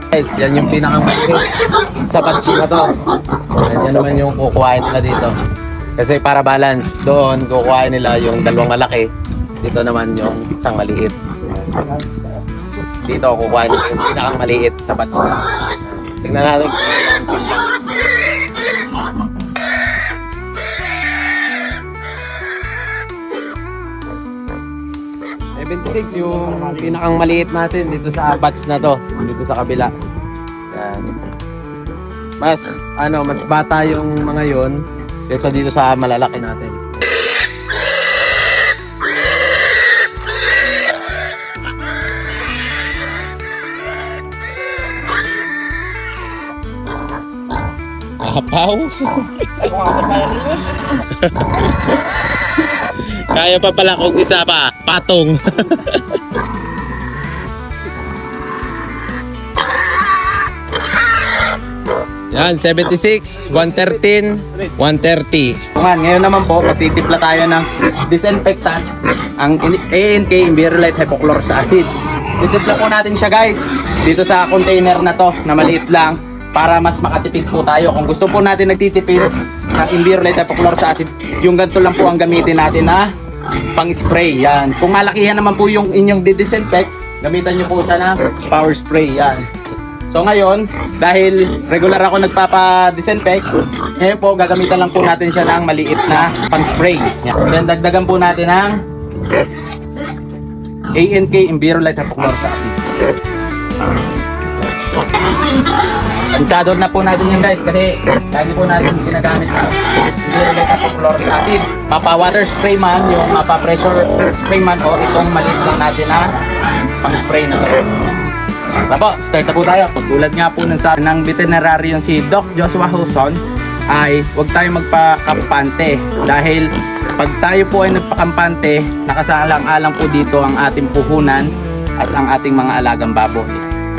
Guys, yan yung pinakamalaki sa batch na to. Yan naman yung kukuhain nila dito. Kasi para balance, doon kukuhain nila yung dalawang malaki. Dito naman yung isang maliit. Dito kukuhain nila yung pinakamaliit sa batch na. Tingnan natin. 76 yung pinakang maliit natin dito sa batch na to, dito sa kabila. Yan. Mas bata yung mga yon kaysa dito sa malalaki natin. Apaw. Kaya pa pala kung isa pa, patong. Yan, 76, 113, 130. Ngayon naman po, magtitimpla tayo ng disinfectant, ang ANK Envirolite Hypochlorous Acid. Titimpla po natin siya guys, dito sa container na to, na maliit lang, para mas makatipid po tayo. Kung gusto po natin nagtitipid ng Envirolite Hypochlorous Acid, yung ganito lang po ang gamitin natin na pang spray. Yan. Kung malakihan naman po yung inyong disinfect, gamitan nyo po siya ng power spray. Yan. So ngayon, dahil regular ako nagpapa-disinfect, ngayon po gagamitan lang po natin siya ng maliit na pang spray. Yan. Then dagdagan po natin ng ANK Envirolite Hypochlorous Acid. Tansyado na po natin yan guys, kasi lagi po natin ginagamit na Envirolite Hypochlorous Acid. Mapa water spray man, yung mapa pressure spray man, o itong maliit lang natin na pang spray na to. Tapo, start na po tayo. Tulad nga po ng sabi ng veterinarian si Doc Joshua Hoson, ay huwag tayo magpakampante, dahil pag tayo po ay nagpakampante, nakasalang-alang po dito ang ating puhunan at ang ating mga alagang baboy.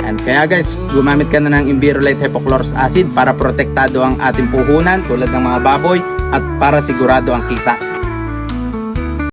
And kaya guys, gumamit ka na ng Envirolite Hypochlorous Acid para protektado ang ating puhunan tulad ng mga baboy at para sigurado ang kita.